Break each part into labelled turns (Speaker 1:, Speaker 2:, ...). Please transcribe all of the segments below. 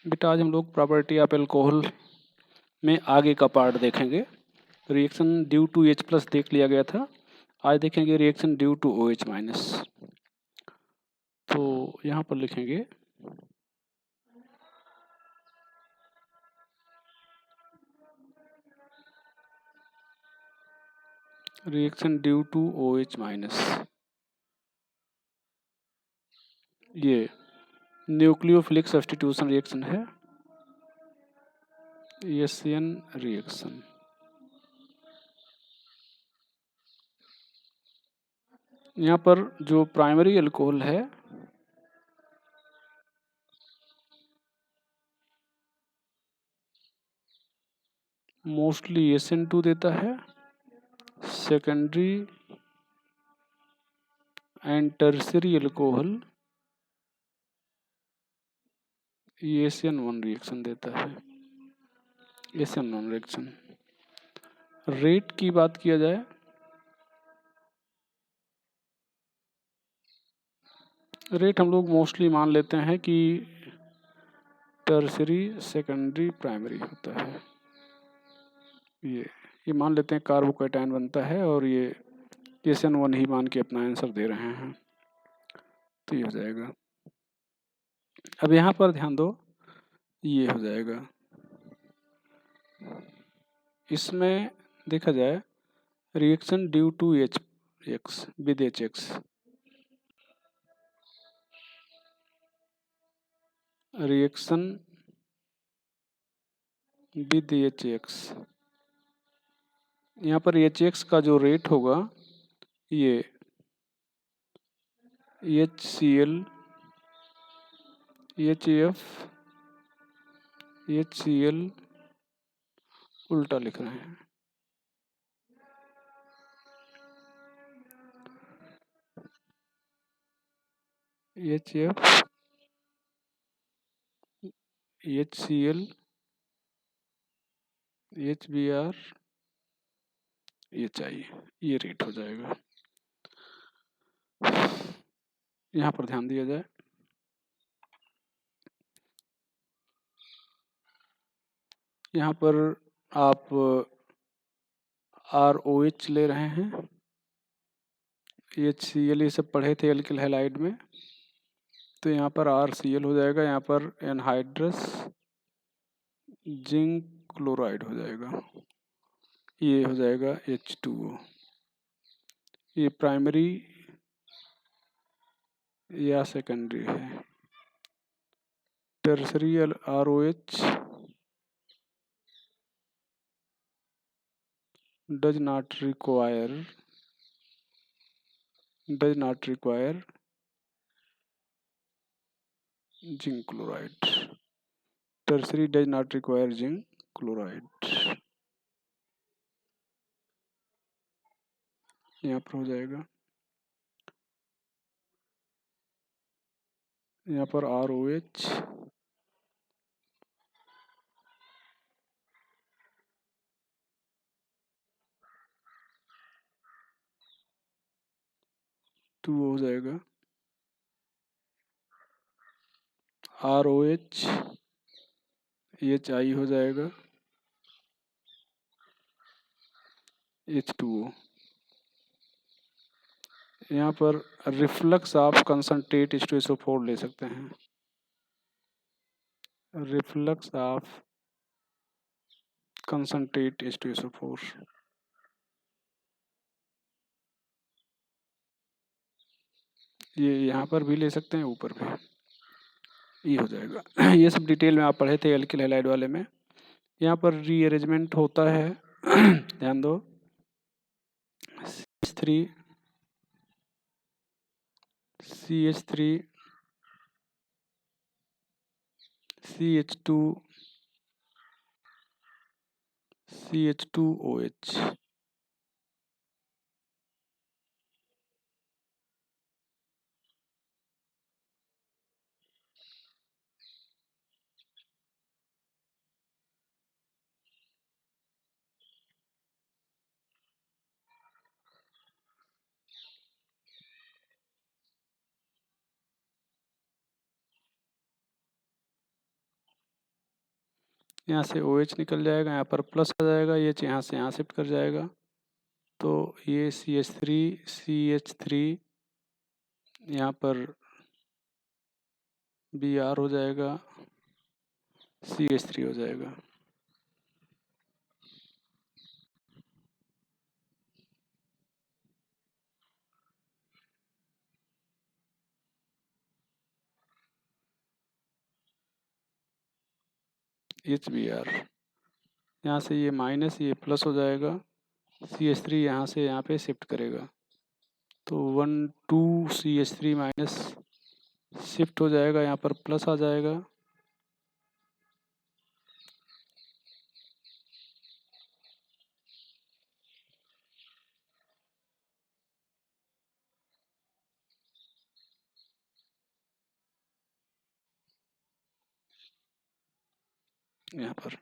Speaker 1: बेटा आज हम लोग प्रॉपर्टी ऑफ एल्कोहल में आगे का पार्ट देखेंगे। Reaction due to H plus देख लिया गया था, आज देखेंगे reaction due to OH minus. तो यहाँ पर लिखेंगे reaction due to OH minus. ये न्यूक्लियोफिलिक सब्स्टिट्यूशन रिएक्शन है, एशियन रिएक्शन। यहाँ पर जो प्राइमरी अल्कोहल है मोस्टली SN2 देता है, secondary and tertiary alcohol SN1 reaction देता है, SN1 रिएक्शन। रेट की बात किया जाए रेट हम लोग मोस्टली मान लेते हैं कि टर्शरी सेकेंडरी प्राइमरी होता है। ये मान लेते हैं कार्बोकैटायन बनता है और ये SN1 ही मान के अपना आंसर दे रहे हैं, तो ये हो जाएगा। अब यहाँ पर ध्यान दो, ये हो जाएगा। इसमें देखा जाए reaction due to HX with HX, reaction with HX। यहाँ पर HX का जो रेट होगा ये HCl HF HCl उल्टा लिख रहे हैं, HF HCl HBr HI, ये रेट हो जाएगा। यहाँ पर ध्यान दिया जाए, यहाँ पर आप ROH ले रहे हैं, HCl ये सब पढ़े थे एल्किल हैलाइड में, तो यहाँ पर RCl हो जाएगा, यहाँ पर एनहाइड्रस जिंक क्लोराइड हो जाएगा, ये हो जाएगा H2O। ये प्राइमरी या सेकेंडरी है। Tertiary ROH does not require zinc chloride. Tertiary does not require zinc chloride। यहाँ पर हो जाएगा, यहाँ पर ROH टू हो जाएगा, ROH HI हो जाएगा, H2O। यहाँ पर रिफ्लक्स ऑफ कंसंट्रेट H2SO4 ले सकते हैं, रिफ्लक्स ऑफ कंसंट्रेट H2SO4। ये यहाँ पर भी ले सकते हैं, ऊपर भी, ये हो जाएगा। ये सब डिटेल में आप पढ़े थे एल्किल हैलाइड वाले में। यहाँ पर रीअरेंजमेंट होता है ध्यान दो, CH3 CH2 CH2OH। यहाँ से OH निकल जाएगा, यहाँ पर प्लस आ जाएगा, ये यहाँ से यहाँ शिफ्ट कर जाएगा, तो ये CH3 यहाँ पर Br हो जाएगा, CH3 हो जाएगा। HBr, यहाँ से ये माइनस ये प्लस हो जाएगा, CH3 यहाँ से यहाँ पे शिफ्ट करेगा, तो 1 2 CH3 माइनस शिफ्ट हो जाएगा, यहाँ पर प्लस आ जाएगा, यहाँ पर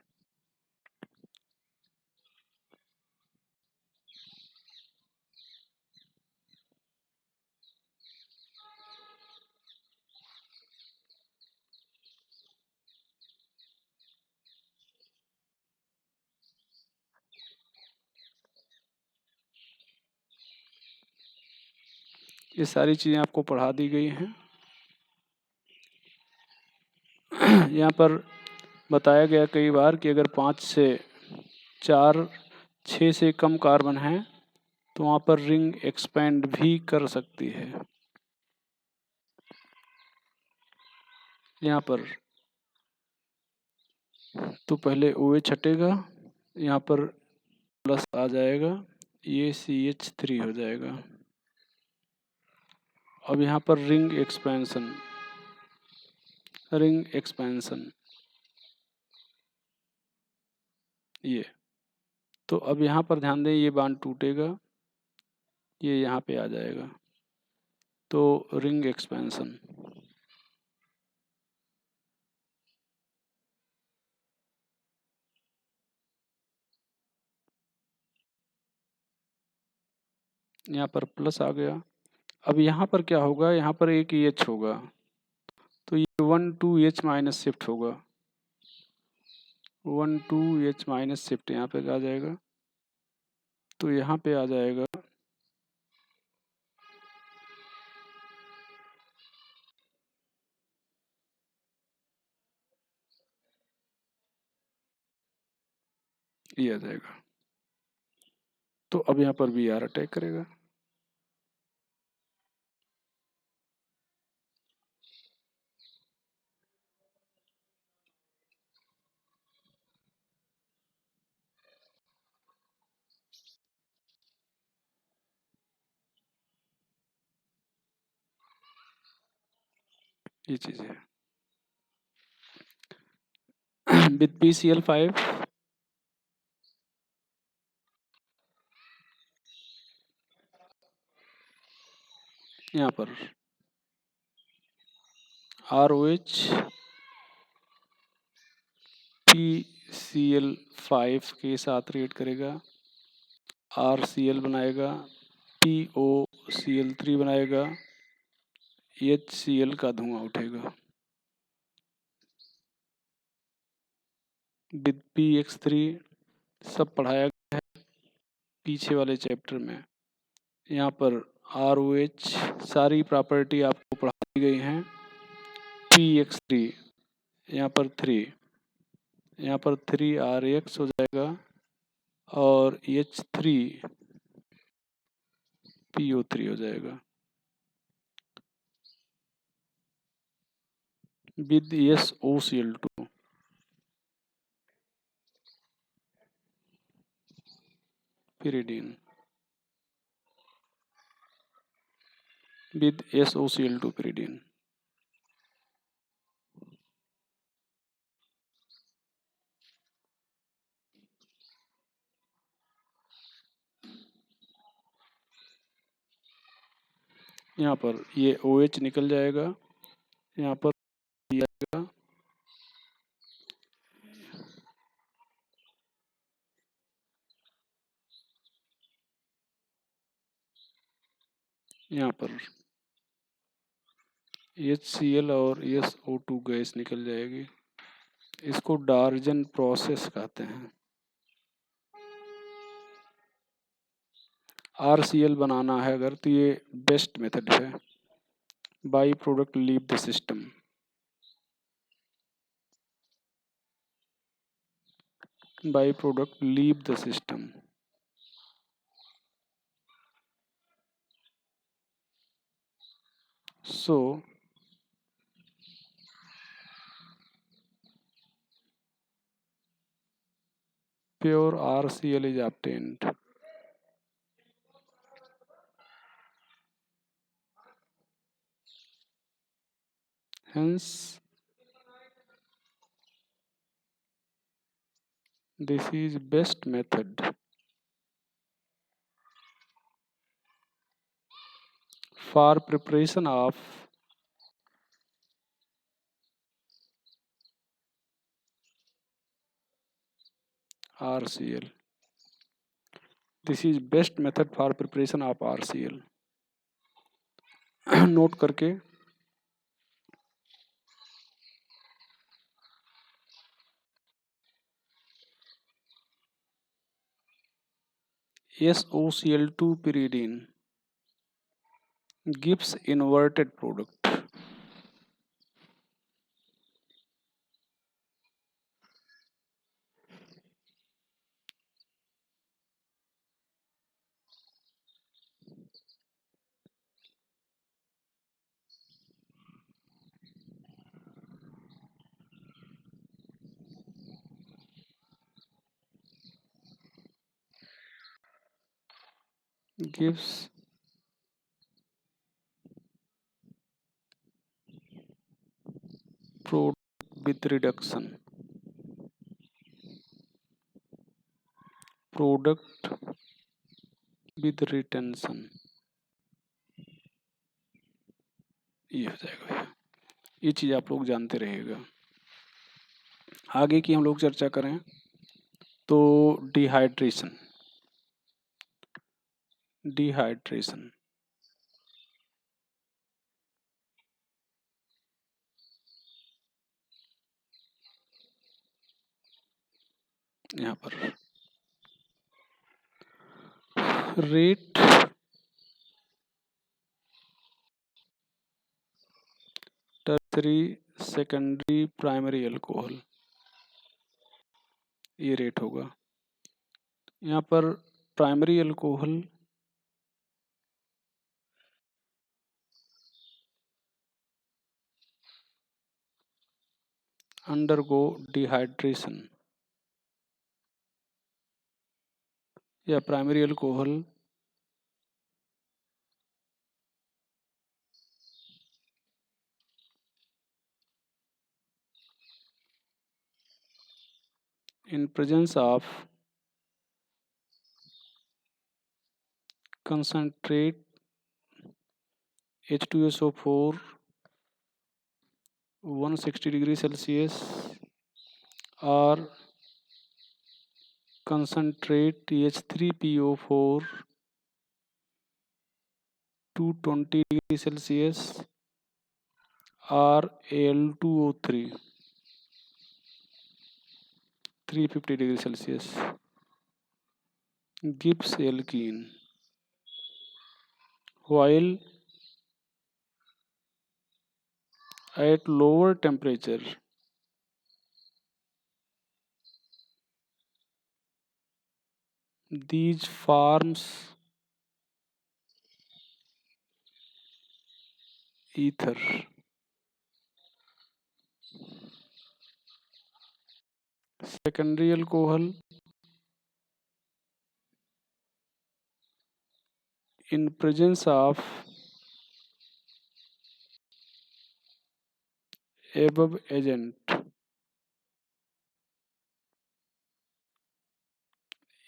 Speaker 1: ये सारी चीज़ें आपको पढ़ा दी गई हैं। यहाँ पर बताया गया कई बार कि अगर 5 से 4 6 से कम कार्बन हैं तो वहाँ पर रिंग एक्सपेंड भी कर सकती है। यहाँ पर तो पहले OH हटेगा, यहाँ पर प्लस आ जाएगा, ये CH3 हो जाएगा। अब यहाँ पर रिंग एक्सपेंशन ये, तो अब यहाँ पर ध्यान दें, ये बांड टूटेगा, ये यहाँ पे आ जाएगा, तो रिंग एक्सपेंशन। यहाँ पर प्लस आ गया। अब यहाँ पर क्या होगा, यहाँ पर एक H होगा, तो ये 1 2 H माइनस शिफ्ट होगा, 1 2 H माइनस शिफ्ट यहाँ पे आ जाएगा, तो यहाँ पे आ जाएगा ये आ जाएगा, तो अब यहाँ पर Br अटैक करेगा। ये चीज़ है विद PCl5 यहाँ पर ROH PCl5 के साथ रिएक्ट करेगा, RCl बनाएगा, POCl3 बनाएगा, HCl का धुआं उठेगा। विद PX3 सब पढ़ाया गया है पीछे वाले चैप्टर में। यहाँ पर ROH सारी प्रॉपर्टी आपको पढ़ा दी गई हैं। PX3 यहाँ पर 3, यहाँ पर 3RX हो जाएगा, और H3 PO3 हो जाएगा with SOCl2 pyridine with SOCl2 pyridine। यहाँ पर ये OH निकल जाएगा, यहाँ पर आएगा, यहाँ पर HCl और SO2 गैस निकल जाएगी, इसको डार्जन प्रोसेस कहते हैं। RCl बनाना है अगर तो ये बेस्ट मेथड है। By product leave the system. By product leave the system. So pure RCl is obtained. Hence this is best method for preparation of RCl. This is best method for preparation of RCl. Note करके SOCl2 pyridine gives inverted product. Gives product with reduction. Product with retention. ये हो जाएगा भैया। ये चीज़ आप लोग जानते रहिएगा। आगे की हम लोग चर्चा करें तो डिहाइड्रेशन। डिहाइड्रेशन यहाँ पर rate tertiary secondary primary alcohol, ये रेट होगा। यहाँ पर प्राइमरी अल्कोहल अंडरगो डिहाइड्रेशन या primary alcohol in presence of concentrate H2SO4 160 degree Celsius or concentrate TH3PO4 220 degree Celsius or Al2O3 350 degree Celsius gives alkene, while at lower temperature these forms ether. Secondary alcohol in presence of above agent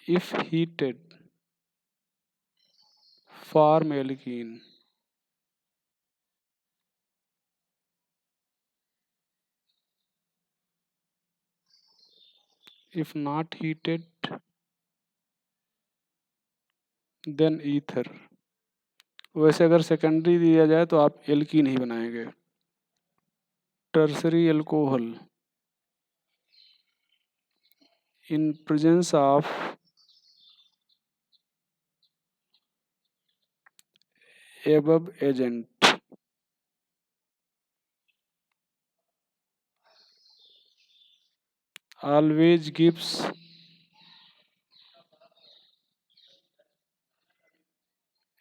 Speaker 1: if heated form alkene. If not heated then ether. वैसे अगर secondary दिया जाए तो आप alkene ही बनाएंगे। Tertiary alcohol in presence of above agent always gives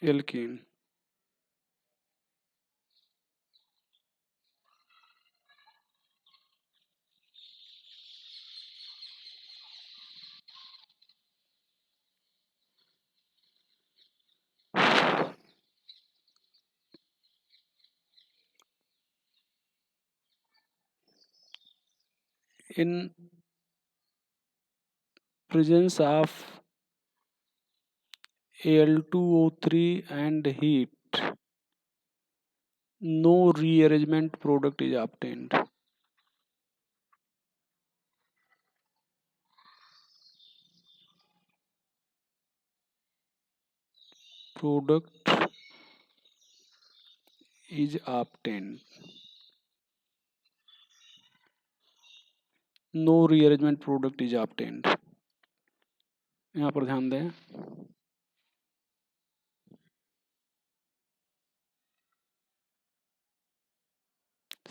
Speaker 1: alkene. In presence of Al2O3 and heat, no rearrangement product is obtained. Product is obtained. No rearrangement product is obtained. यहाँ पर ध्यान दें,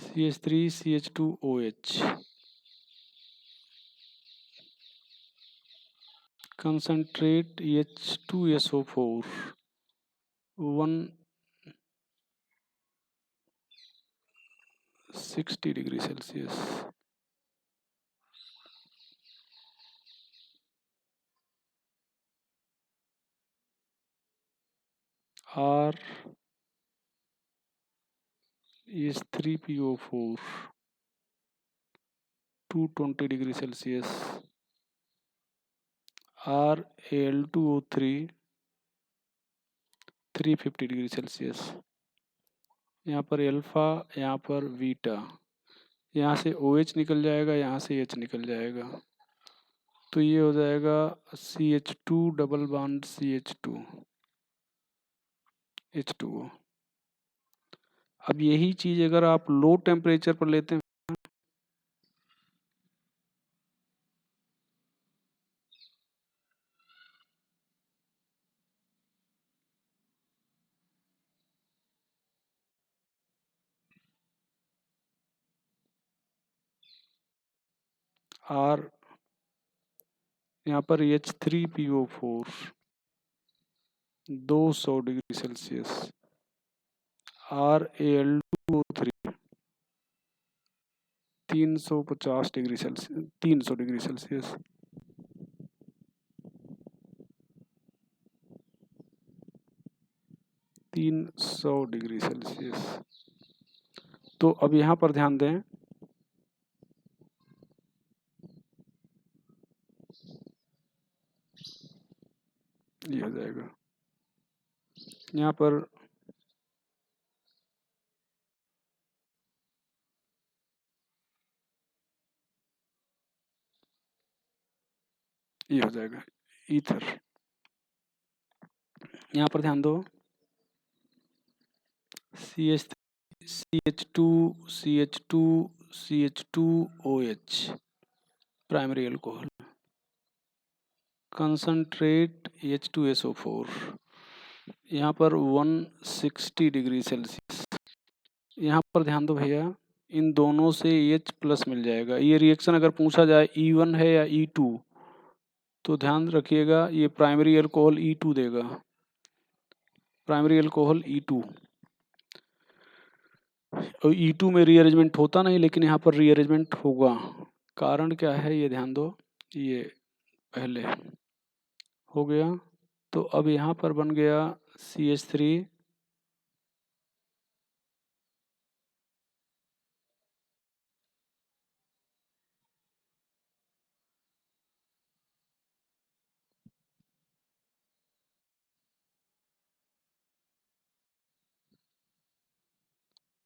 Speaker 1: CH3 CH2OH concentrate H2SO4 160 degree Celsius. R is 3PO4 220 degree Celsius. RAl2O3 350 degree Celsius. यहाँ पर alpha, यहाँ पर beta, यहाँ से OH निकल जाएगा, यहाँ से H निकल जाएगा, तो ये हो जाएगा CH2 double bond CH2 H2O. अब यही चीज़ अगर आप लो टेम्परेचर पर लेते हैं, R यहाँ पर H3PO4 200 degree Celsius, RAl2O3 350 degree Celsius, 300 degree Celsius. Degree Celsius. तो अब यहाँ पर ध्यान दें, ये हो जाएगा, यहाँ पर ये हो जाएगा ईथर. यहाँ पर ध्यान दो, CH2 CH2 CH2OH primary alcohol, concentrate H2SO4 यहाँ पर 160 डिग्री सेल्सियस. यहाँ पर ध्यान दो भैया, इन दोनों से H प्लस मिल जाएगा. ये रिएक्शन अगर पूछा जाए E1 है या E2, तो ध्यान रखिएगा ये प्राइमरी अल्कोहल E2 देगा, प्राइमरी अल्कोहल E2. और E2 में रीअरेंजमेंट होता नहीं, लेकिन यहाँ पर रीअरेंजमेंट होगा. कारण क्या है ये ध्यान दो, ये पहले हो गया, तो अब यहाँ पर बन गया CH3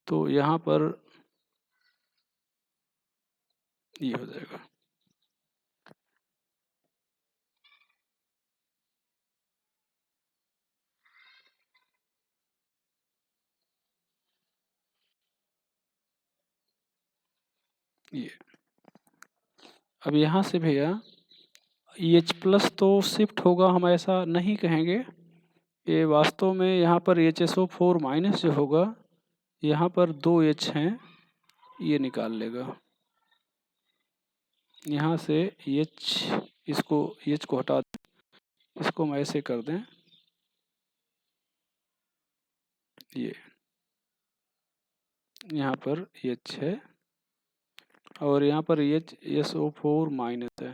Speaker 1: तो यहाँ पर ये हो जाएगा. ये अब यहाँ से भैया एच प्लस तो शिफ्ट होगा, हम ऐसा नहीं कहेंगे। ये वास्तव में यहाँ पर HSO4 माइनस जो होगा, यहाँ पर 2 H हैं, ये निकाल लेगा। यहाँ से H को हटा दें, इसको हम ऐसे कर दें, ये यहाँ पर H है और यहाँ पर HSO4 माइनस है,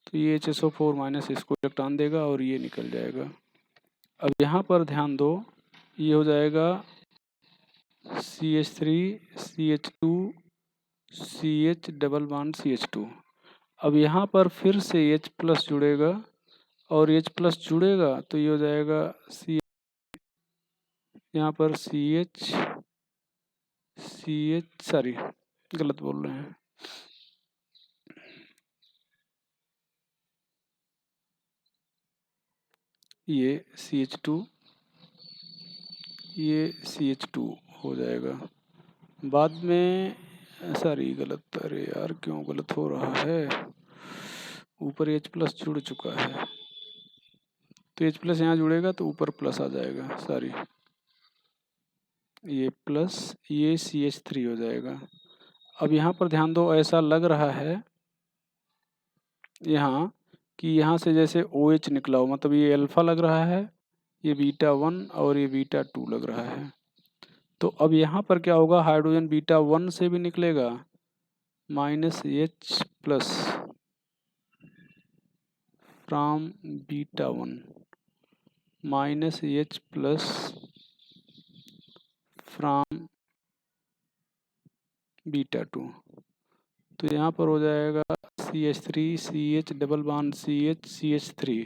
Speaker 1: तो ये HSO4 माइनस इसको इलेक्ट्रॉन देगा और ये निकल जाएगा। अब यहाँ पर ध्यान दो, ये हो जाएगा CH3 CH2 CH double bond CH2। अब यहाँ पर फिर से H प्लस जुड़ेगा और H प्लस जुड़ेगा तो ये हो जाएगा C, यहाँ पर CH सॉरी गलत बोल रहे हैं, ये CH2 ये CH2 हो जाएगा। बाद में सॉरी गलत, अरे यार क्यों गलत हो रहा है, ऊपर H प्लस जुड़ चुका है तो H प्लस यहाँ जुड़ेगा तो ऊपर प्लस आ जाएगा, सॉरी ये प्लस, ये CH3 हो जाएगा। अब यहाँ पर ध्यान दो, ऐसा लग रहा है यहाँ कि यहाँ से जैसे OH निकला हो, मतलब ये अल्फा लग रहा है, ये बीटा 1 और ये बीटा 2 लग रहा है। तो अब यहाँ पर क्या होगा, हाइड्रोजन बीटा 1 से भी निकलेगा minus H plus from beta 1 minus H plus from beta 2। तो यहाँ पर हो जाएगा CH3 CH double bond CH CH3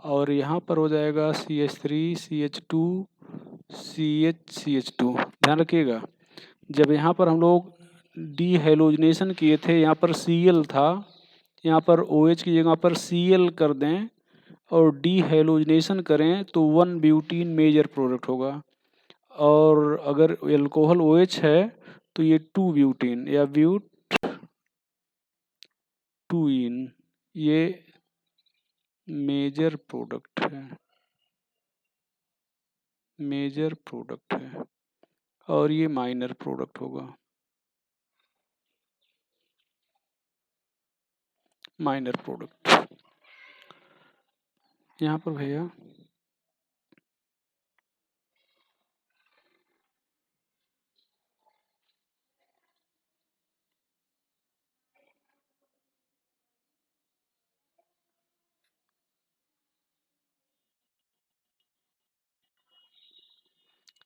Speaker 1: और यहाँ पर हो जाएगा CH3 CH2 CH CH2। ध्यान रखिएगा, जब यहाँ पर हम लोग डी हेलोजनेशन किए थे, यहाँ पर Cl था, यहाँ पर OH की जगह पर Cl कर दें और डी हेलोजनेशन करें तो 1 ब्यूटीन मेजर प्रोडक्ट होगा, और अगर एल्कोहल OH है तो ये 2 ब्यूटीन या ब्यूट 2 इन, ये मेजर प्रोडक्ट है, मेजर प्रोडक्ट है और ये माइनर प्रोडक्ट होगा, माइनर प्रोडक्ट। यहाँ पर भैया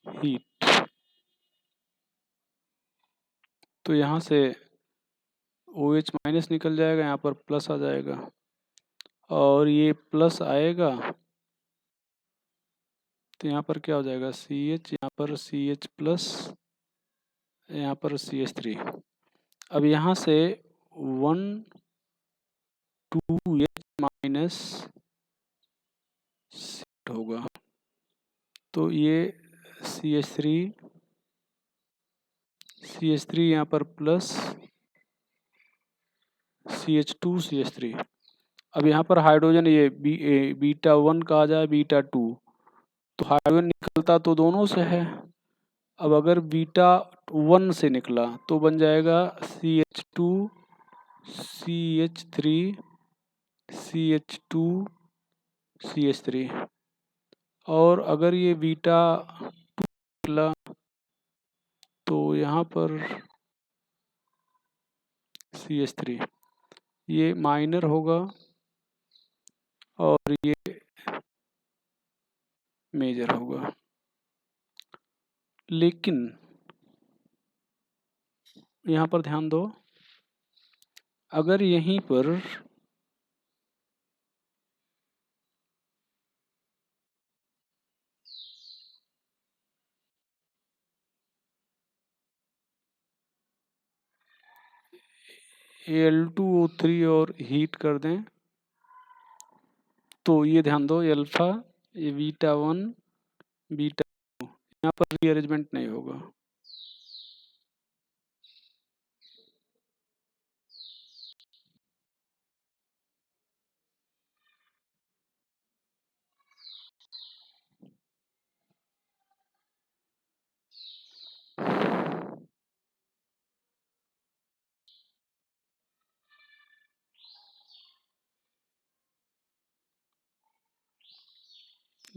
Speaker 1: हीट, तो यहाँ से OH माइनस निकल जाएगा, यहाँ पर प्लस आ जाएगा और ये प्लस आएगा तो यहाँ पर क्या हो जाएगा CH, यहाँ पर CH प्लस, यहाँ पर CH3। अब यहाँ से 1 2H माइनस होगा तो ये CH3 यहाँ पर प्लस CH2 CH3। अब यहाँ पर हाइड्रोजन ये बीटा 1 का आ जाए बीटा 2, तो हाइड्रोजन निकलता तो दोनों से है। अब अगर बीटा 1 से निकला तो बन जाएगा CH2 CH3 CH2 CH3, और अगर ये बीटा 2 निकला तो यहाँ पर CH3, ये माइनर होगा और ये मेजर होगा। लेकिन यहाँ पर ध्यान दो, अगर यहीं पर Al2O3 और हीट कर दें तो ये ध्यान दो, अल्फा, ये बीटा 1 बीटा 2, यहाँ पर रीअरेंजमेंट नहीं होगा।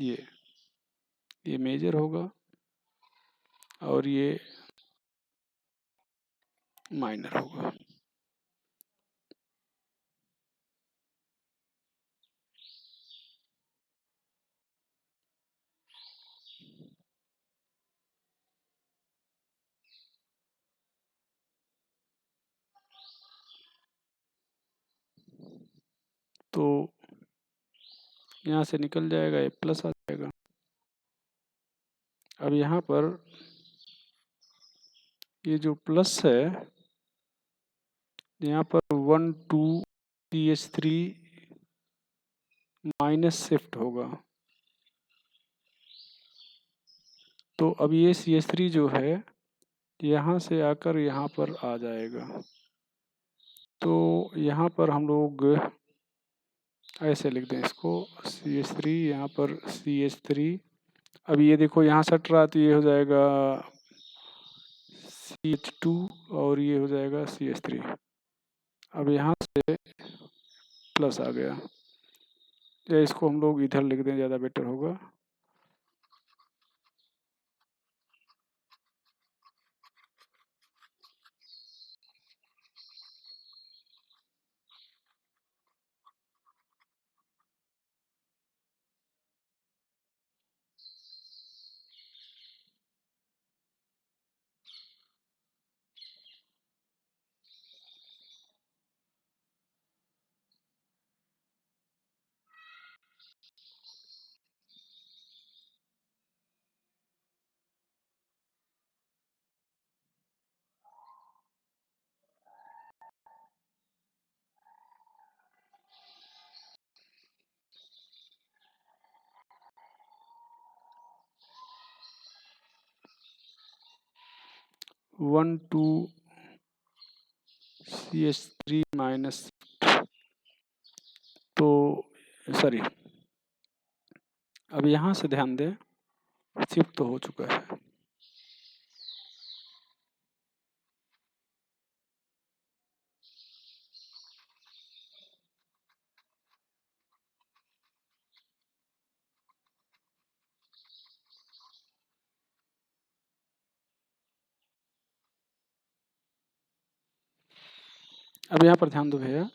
Speaker 1: ये मेजर होगा और ये माइनर होगा। तो यहाँ से निकल जाएगा, ये प्लस आ जाएगा। अब यहाँ पर ये जो प्लस है, यहाँ पर 1 2 CH3 माइनस शिफ्ट होगा। तो अब ये CH3 जो है यहाँ से आकर यहाँ पर आ जाएगा। तो यहाँ पर हम लोग ऐसे लिख दें इसको, CH3 यहाँ पर CH3। अब ये देखो यहाँ सट रहा, तो ये हो जाएगा CH2 और ये हो जाएगा CH3। अब यहाँ से प्लस आ गया, या इसको हम लोग इधर लिख दें, ज़्यादा बेटर होगा। वन टू CH3 माइनस, तो सॉरी, अब यहाँ से ध्यान दें, शिफ्ट तो हो चुका है। अब यहाँ पर ध्यान दो भैया,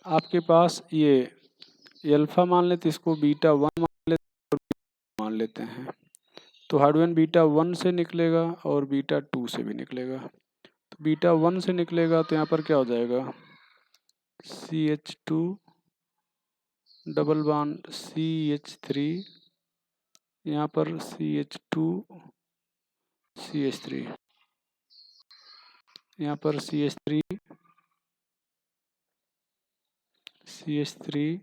Speaker 1: आपके पास ये अल्फा मान लेते, इसको बीटा 1 मान लेते हैं। तो हार्डवेयर बीटा 1 से निकलेगा और बीटा 2 से भी निकलेगा। तो बीटा 1 से निकलेगा तो यहाँ पर क्या हो जाएगा, CH2 डबल बॉन्ड CH3, यहाँ पर CH2 CH3, यहाँ पर CH3 CH3,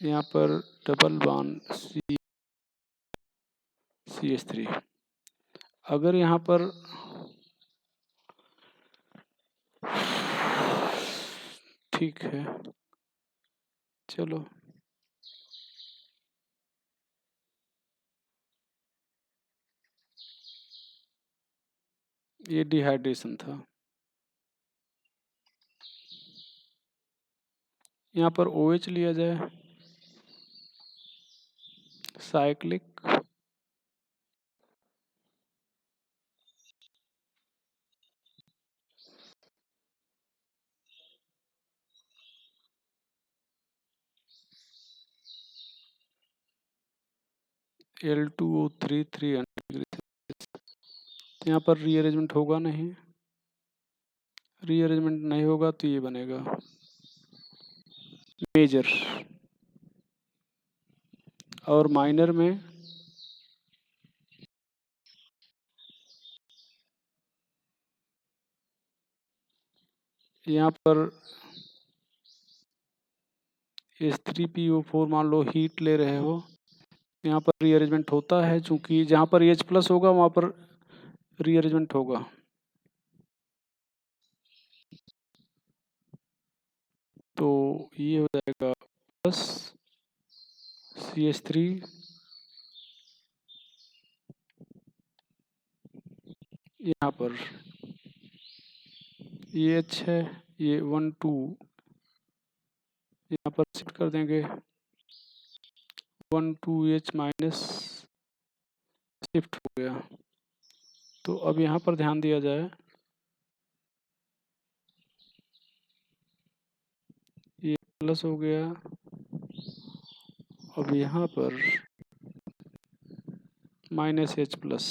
Speaker 1: यहाँ पर डबल बॉन्ड CH3। अगर यहाँ पर ठीक है, चलो ये डिहाइड्रेशन था। यहाँ पर OH लिया जाए, साइक्लिक L2O3 300 डिग्री। यहाँ पर रीअरेंजमेंट होगा नहीं, रीअरेंजमेंट नहीं होगा तो ये बनेगा मेजर। और माइनर में यहाँ पर H3PO4 मान लो हीट ले रहे हो, यहाँ पर रीअरेंजमेंट होता है, चूंकि जहाँ पर H प्लस होगा वहाँ पर रीअरेंजमेंट होगा। तो ये हो जाएगा प्लस CH3, यहाँ पर ये H है, ये 1 2 यहाँ पर शिफ्ट कर देंगे 1,2H माइनस शिफ्ट हो गया। तो अब यहाँ पर ध्यान दिया जाए, ये प्लस हो गया। अब यहाँ पर माइनस एच प्लस,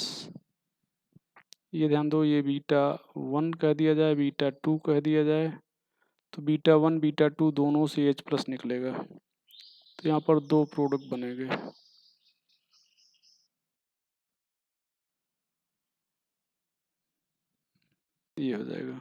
Speaker 1: ये ध्यान दो, ये बीटा 1 कह दिया जाए, बीटा 2 कह दिया जाए, तो बीटा 1 बीटा 2 दोनों से एच प्लस निकलेगा। तो यहाँ पर दो प्रोडक्ट बनेंगे। ये हो जाएगा।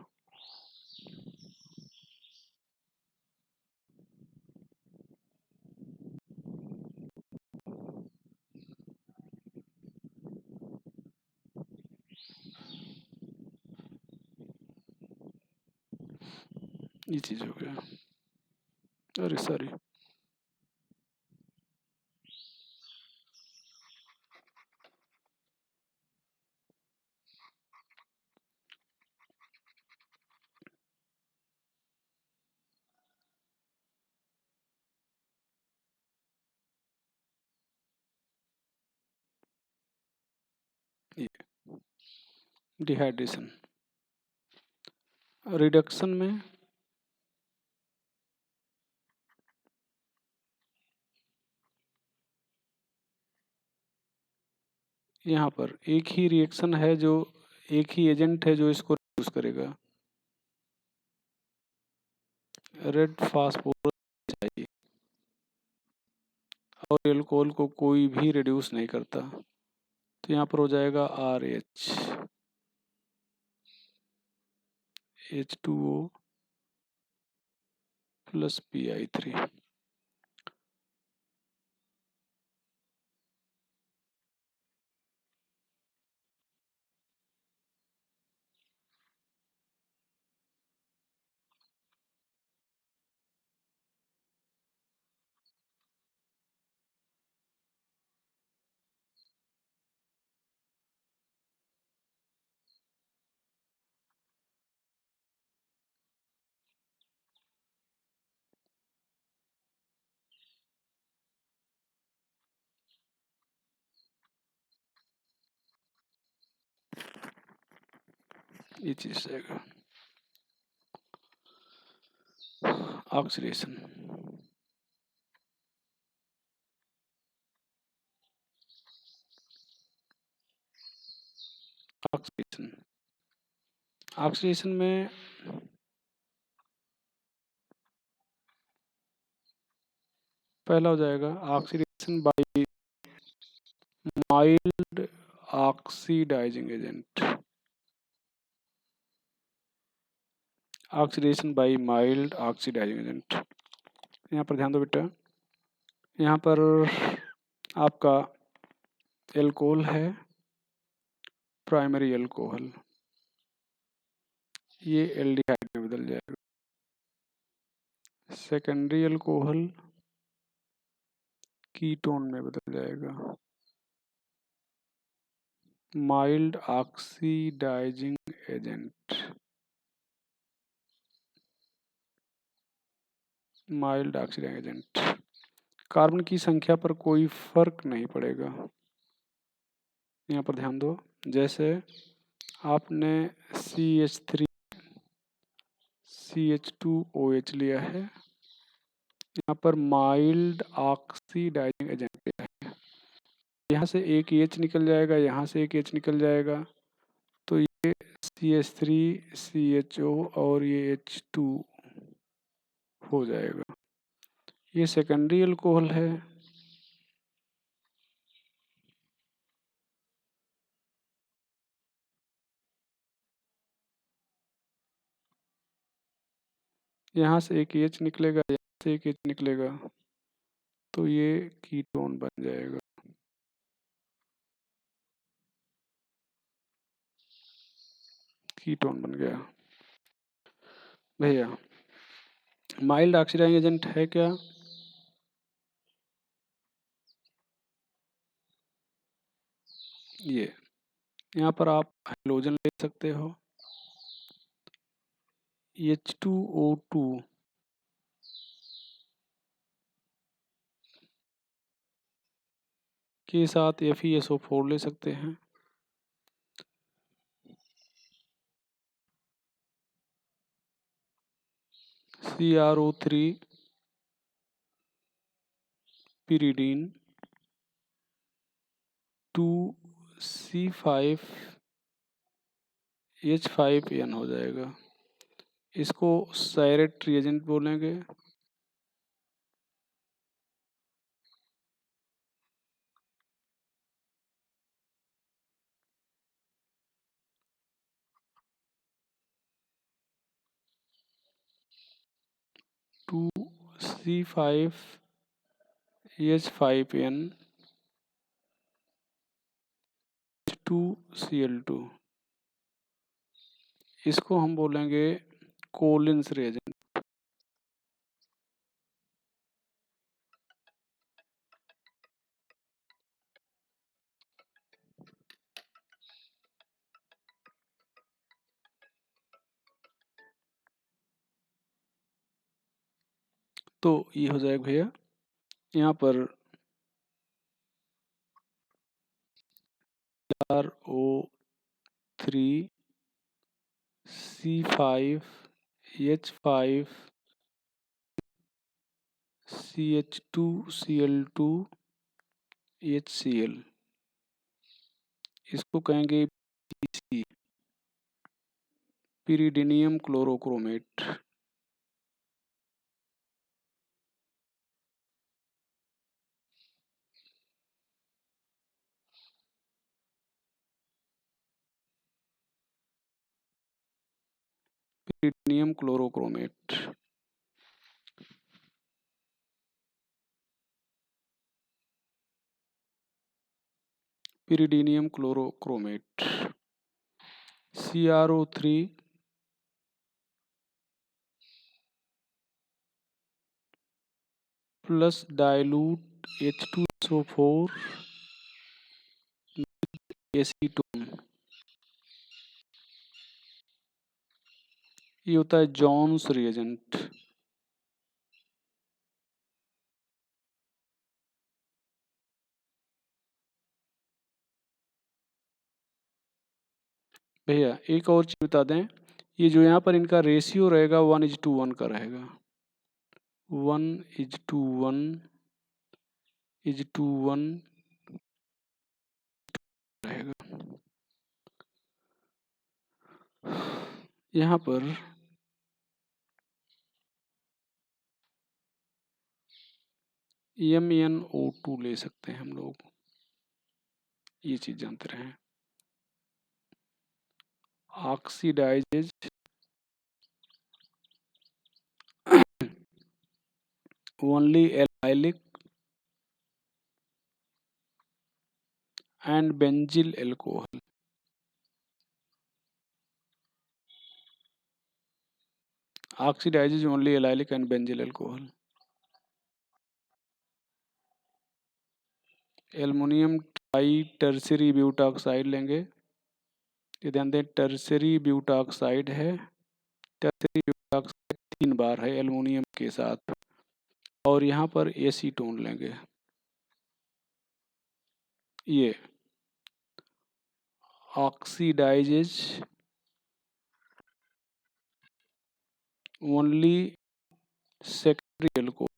Speaker 1: ये चीज हो गया, अरे सॉरी। ये डिहाइड्रेशन। रिडक्शन में यहाँ पर एक ही रिएक्शन है, जो एक ही एजेंट है जो इसको रिड्यूस करेगा। रेड फास्फोरस चाहिए, और एल्कोहल को कोई भी रिड्यूस नहीं करता। तो यहाँ पर हो जाएगा RH H2O प्लस PI3। ये चीज जाएगा। ऑक्सीडेशन, ऑक्सीडेशन, ऑक्सीडेशन में पहला हो जाएगा oxidation by mild oxidising agent. Oxidation by mild oxidising agent, यहाँ पर ध्यान दो बेटा। यहाँ पर आपका एल्कोहल है, प्राइमरी एल्कोहल, ये एल्डिहाइड में बदल जाएगा। सेकेंडरी एल्कोहल कीटोन में बदल जाएगा। Mild oxidising agent, mild oxidising agent, carbon की संख्या पर कोई फर्क नहीं पड़ेगा। यहाँ पर ध्यान दो, जैसे आपने CH3 CH2OH लिया है, यहाँ पर माइल्ड ऑक्सीडाइजिंग एजेंट लिया है, यहाँ से एक H निकल जाएगा, यहाँ से एक H निकल जाएगा, तो ये CH3 CHO और ये H2 हो जाएगा। ये सेकेंडरी अल्कोहल है। यहाँ से एक H निकलेगा, यहाँ से एक H निकलेगा, तो ये कीटोन बन जाएगा। कीटोन बन गया। भैया माइल्ड ऑक्सीडाइजिंग एजेंट है क्या? ये यहाँ पर आप हाइड्रोजन ले सकते हो, H2O2 के साथ FeSO4 ले सकते हैं। CrO3 pyridine 2C5H5N हो जाएगा। इसको साइरेट रिएजेंट बोलेंगे। टू C5H5N 2Cl2, इसको हम बोलेंगे कोलिन्स रिएजेंट। तो ये हो जाएगा भैया, यहाँ पर RO3 C5H5 CH2Cl2 HCl, इसको कहेंगे PC, pyridinium chlorochromate. pyridinium chlorochromate, pyridinium chlorochromate. CrO3 plus dilute H2SO4 acetone, ये होता है जॉन्स रिएजेंट। भैया एक और चीज बता दें, ये जो यहाँ पर इनका रेशियो रहेगा 1:1 का रहेगा। 1:1 रहेगा। यहाँ पर MnO2 ले सकते हैं हम लोग, ये चीज जानते रहे। Oxidises only allylic and benzyl alcohol, oxidizes only allylic and benzyl alcohol। Aluminium tri tertiary butoxide लेंगे, ये ध्यान दें टर्सरी ब्यूटाक्साइड है। टर्सरी ब्यूटाक्साइड 3 बार है एल्युमिनियम के साथ, और यहाँ पर एसीटोन लेंगे। ये oxidises only secondary alcohol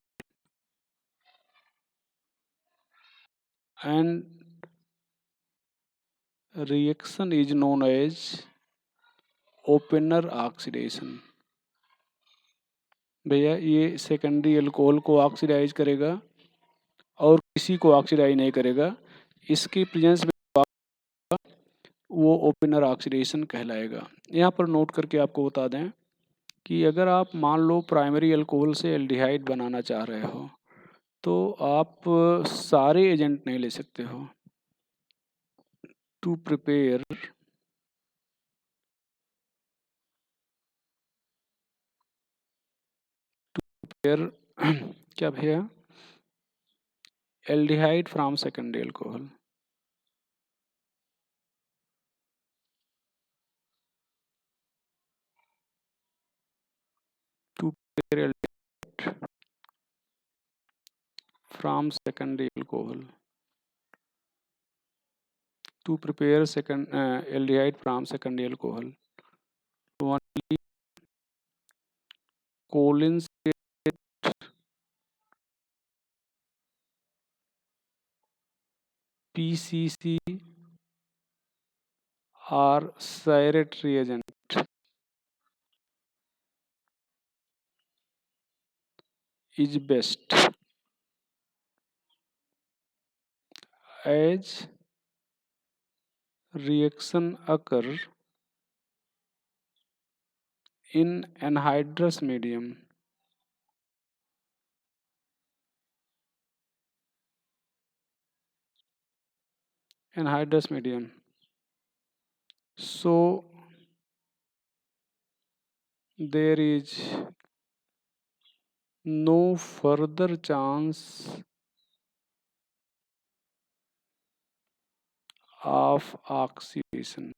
Speaker 1: and reaction is known as opener oxidation। भैया ये सेकेंडरी एल्कोहल को ऑक्सीडाइज करेगा और किसी को ऑक्सीडाइज नहीं करेगा, इसकी प्रेजेंस में वो ओपनर ऑक्सीडेशन कहलाएगा। यहाँ पर नोट करके आपको बता दें कि अगर आप मान लो प्राइमरी अल्कोहल से एल्डिहाइड बनाना चाह रहे हो, तो आप सारे एजेंट नहीं ले सकते हो। टू प्रिपेयर क्या भैया, aldehyde from secondary alcohol, to prepare aldehyde from secondary alcohol. to prepare second aldehyde from secondary alcohol. Only Collins PCC or Cyrate reagent is best as reaction occur in anhydrous medium. Anhydrous medium. So there is no further chance of oxidation.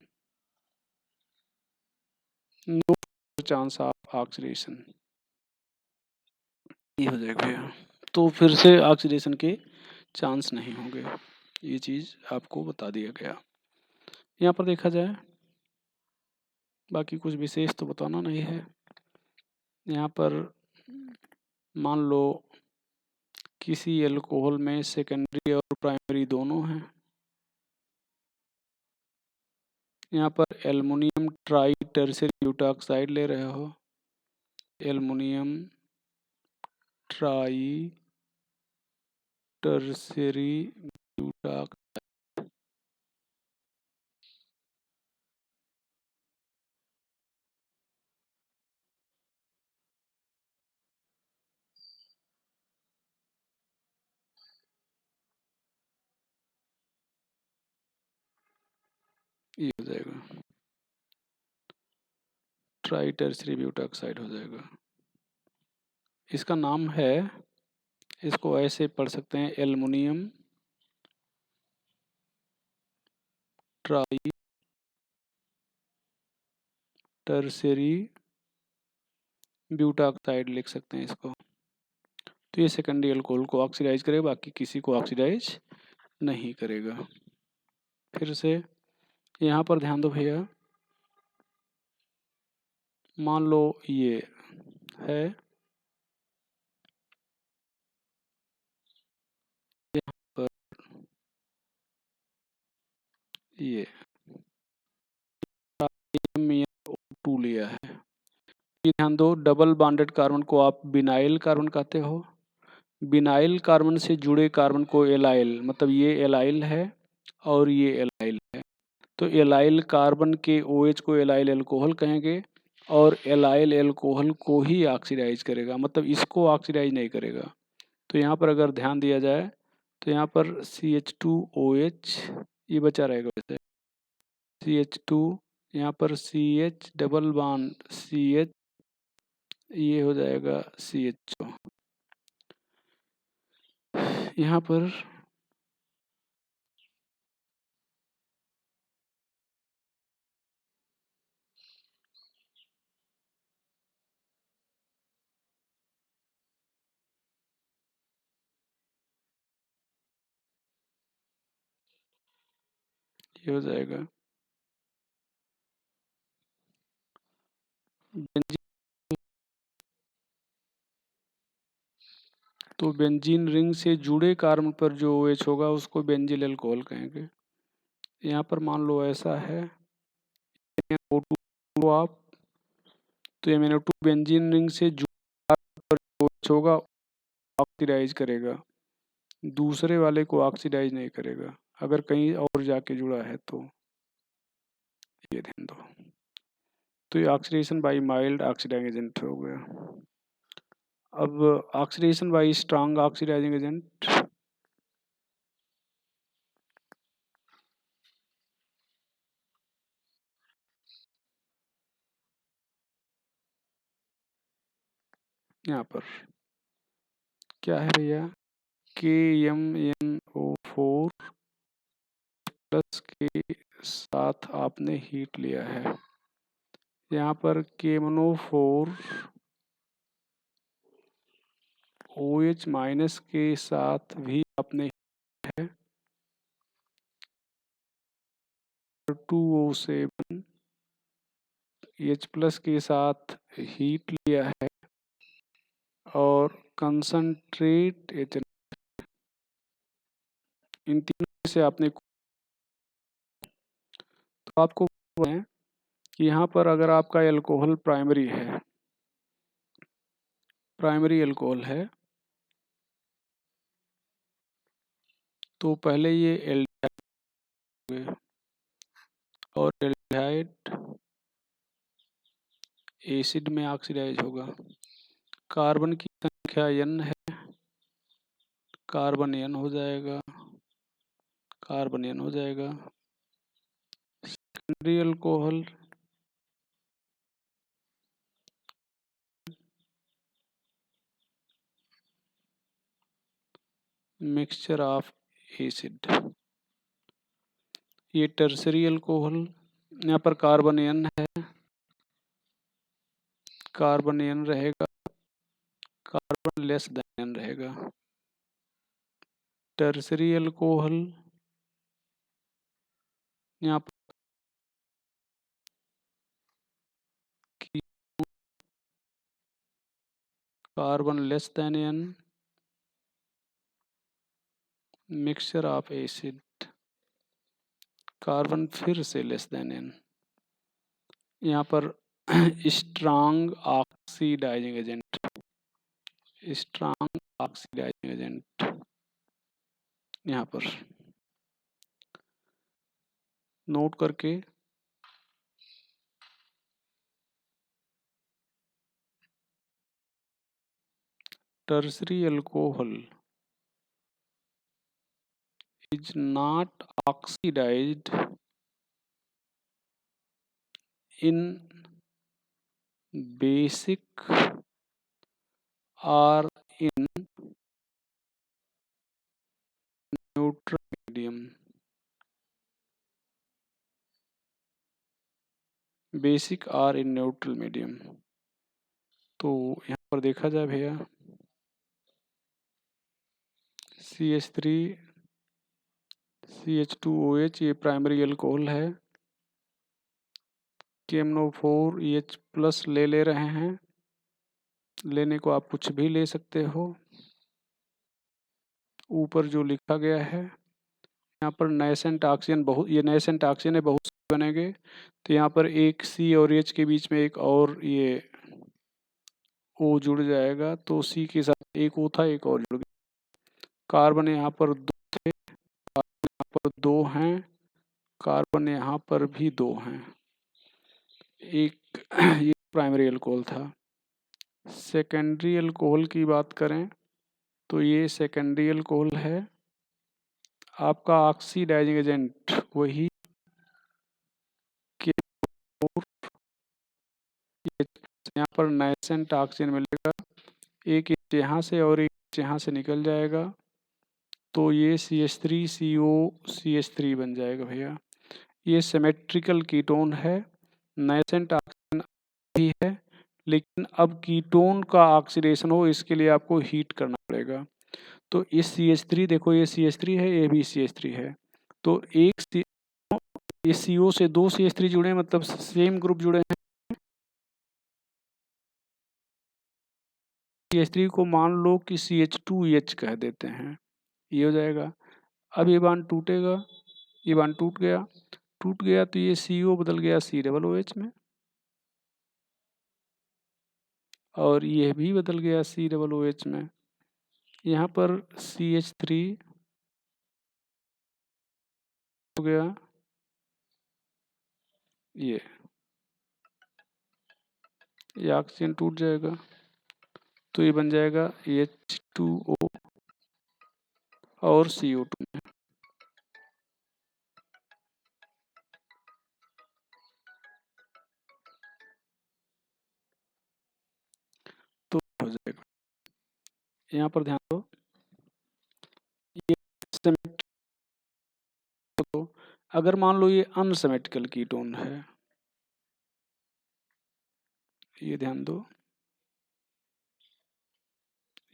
Speaker 1: No further chance of oxidation. ये हो जाएगा भैया, तो फिर से oxidation के chance नहीं होंगे, ये चीज़ आपको बता दिया गया। यहाँ पर देखा जाए, बाकी कुछ विशेष तो बताना नहीं है। यहाँ पर मान लो किसी एल्कोहल में सेकेंडरी और प्राइमरी दोनों हैं। यहाँ पर एल्युमिनियम ट्राई टर्शियरी ब्यूटाक्साइड ले रहे हो, एल्युमिनियम ट्राई टर्शियरी ब्यूटाक, ये हो जाएगा, ट्राई टर्शियरी ब्यूटाक्साइड हो जाएगा। इसका नाम है, इसको ऐसे पढ़ सकते हैं, एल्युमिनियम ट्राई टर्शियरी ब्यूटाक्साइड लिख सकते हैं इसको। तो ये सेकेंडरी अल्कोहल को ऑक्सीडाइज करेगा, बाकी किसी को ऑक्सीडाइज नहीं करेगा। फिर से यहाँ पर ध्यान दो भैया, मान लो ये है, यहाँ पर ये O2 लिया है। ये ध्यान दो, डबल बॉन्डेड कार्बन को आप बिनाइल कार्बन कहते हो। बिनाइल कार्बन से जुड़े कार्बन को एलाइल, मतलब ये एलाइल है और ये एलाइल है, तो एलाइल कार्बन के OH को एलाइल अल्कोहल कहेंगे और एलाइल अल्कोहल को ही ऑक्सीडाइज करेगा, मतलब इसको ऑक्सीडाइज नहीं करेगा। तो यहाँ पर अगर ध्यान दिया जाए तो यहाँ पर CH2OH ये बचा रहेगा, वैसे CH2, यहाँ पर CH डबल बॉन्ड CH, ये हो जाएगा CHO। यहाँ पर ये हो जाएगा बेंजीन। तो बेंजीन रिंग से जुड़े कार्बन पर जो OH होगा उसको बेंजील अल्कोहल कहेंगे। यहाँ पर मान लो ऐसा है O2 आप, तो MnO2 बेंजीन रिंग से जुड़ा पर जो OH होगा ऑक्सीडाइज करेगा, दूसरे वाले को ऑक्सीडाइज नहीं करेगा, अगर कहीं और जाके जुड़ा है तो। ये ध्यान दो, तो ये oxidation by mild oxidising agent हो गया। अब oxidation by strong oxidising agent, यहाँ पर क्या है भैया, KMnO4 प्लस के साथ आपने हीट लिया है। यहाँ पर KMnO4 OH माइनस के साथ भी आपने है, R2O7 H+ के साथ हीट लिया है और कंसंट्रेट H, इन तीनों से आपने, तो आपको है कि यहाँ पर अगर आपका एल्कोहल प्राइमरी एल्कोहल है तो पहले ये एल्डिहाइड और एल्डिहाइड एसिड में ऑक्सीडाइज होगा। कार्बन की संख्या n है, कार्बन n हो जाएगा, कार्बन n हो जाएगा। Secondary alcohol mixture of acid. ये टर्सरी अल्कोहल, यहाँ पर कार्बन n है, कार्बन n रहेगा, कार्बन लेस देन n रहेगा। टर्सरी अल्कोहल यहाँ पर carbon less than n, mixture of acid, carbon फिर से लेस देन n। यहाँ पर strong oxidising agent, strong oxidising agent यहाँ पर नोट करके tertiary alcohol is not oxidized in basic or in neutral medium। Basic और इन न्यूट्रल मीडियम। तो यहाँ पर देखा जाए भैया CH3 CH2OH ये प्राइमरी अल्कोहल है, KMnO4 H+ ले रहे हैं, लेने को आप कुछ भी ले सकते हो, ऊपर जो लिखा गया है। यहाँ पर नेसेंट ऑक्सीजन बहुत, ये नेसेंट ऑक्सीजन है, बहुत से बनेंगे, तो यहाँ पर एक C और H के बीच में एक और ये O जुड़ जाएगा, तो C के साथ एक O था, एक और जुड़ गया। कार्बन यहाँ पर 2 थे, कार्बन यहाँ पर 2 हैं, कार्बन यहाँ पर भी 2 हैं। एक ये प्राइमरी अल्कोहल था। सेकेंडरी अल्कोहल की बात करें तो ये सेकेंडरी अल्कोहल है, आपका ऑक्सीडाइजिंग एजेंट वही के, यहाँ पर नेसेंट ऑक्सीजन मिलेगा, एक यहाँ से और एक यहाँ से निकल जाएगा, तो ये CH3CO CH3 बन जाएगा भैया। ये सिमेट्रिकल कीटोन है, नेसेंट ऑक्सीजन भी है, लेकिन अब कीटोन का ऑक्सीडेशन हो इसके लिए आपको हीट करना पड़ेगा। तो इस CH3 देखो, ये CH3 है, ये भी CH3 है, तो एक इस CO से 2 CH3 जुड़े, मतलब सेम ग्रुप जुड़े हैं। CH3 को मान लो कि CH2H कह देते हैं, ये हो जाएगा। अब ये बांड टूटेगा, ये बांड टूट गया तो ये CO बदल गया COOH में, और ये भी बदल गया COOH में। यहाँ पर CH3 हो गया, ये ऑक्सीजन टूट जाएगा, तो ये बन जाएगा H2O और CO2 में। तो हो जाएगा, यहाँ पर ध्यान दो, ये सिमेट्रिक, तो अगर मान लो ये अनसिमेट्रिकल कीटोन है, ये ध्यान दो,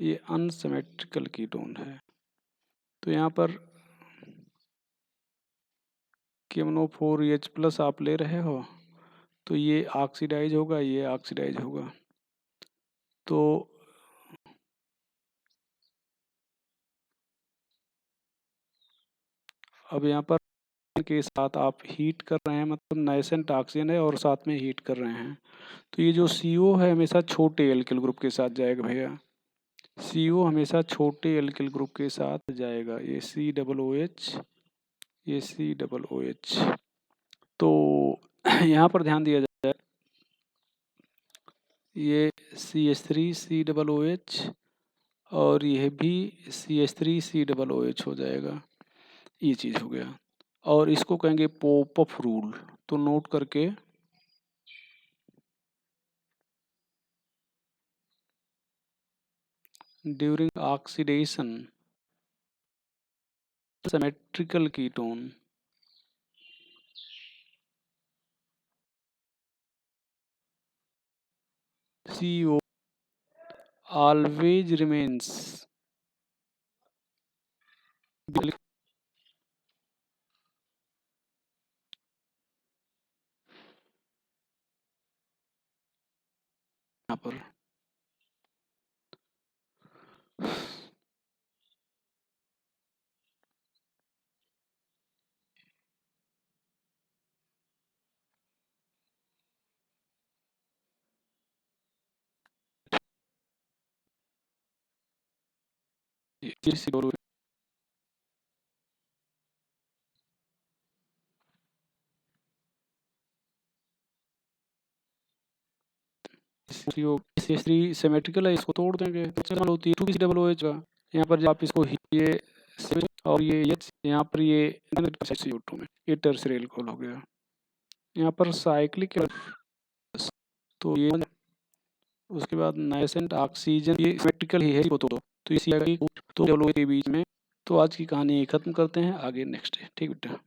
Speaker 1: ये अनसिमेट्रिकल कीटोन है, तो यहाँ पर KMnO4H+ आप ले रहे हो तो ये ऑक्सीडाइज होगा, ये ऑक्सीडाइज होगा। तो अब यहाँ पर के साथ आप हीट कर रहे हैं, मतलब नाइसेंट ऑक्सीजन है और साथ में हीट कर रहे हैं, तो ये जो CO है हमेशा छोटे एल्किल ग्रुप के साथ जाएगा भैया। CO हमेशा छोटे एल्किल ग्रुप के साथ जाएगा। ये COOH, ये COOH। तो यहाँ पर ध्यान दिया जाए, ये CH3COOH और यह भी CH3COOH हो जाएगा। ये चीज़ हो गया। और इसको कहेंगे पोपफ रूल, तो नोट करके during oxidation symmetrical ketone CO always remains यहाँ पर CH3 सिमेट्रिकल है, इसको तोड़ देंगे होती है 2COOH का। यहाँ पर जब आप इसको ये और ये यहाँ पर ये CO2 में ये टर्सरी अल्कोहल हो गया। यहाँ पर साइक्लिक, तो ये उसके बाद नाइसेंट ऑक्सीजन, ये सिमेट्रिकल ही है, तो इसी के बीच में। तो आज की कहानी खत्म करते हैं, आगे नेक्स्ट है। ठीक बेटा।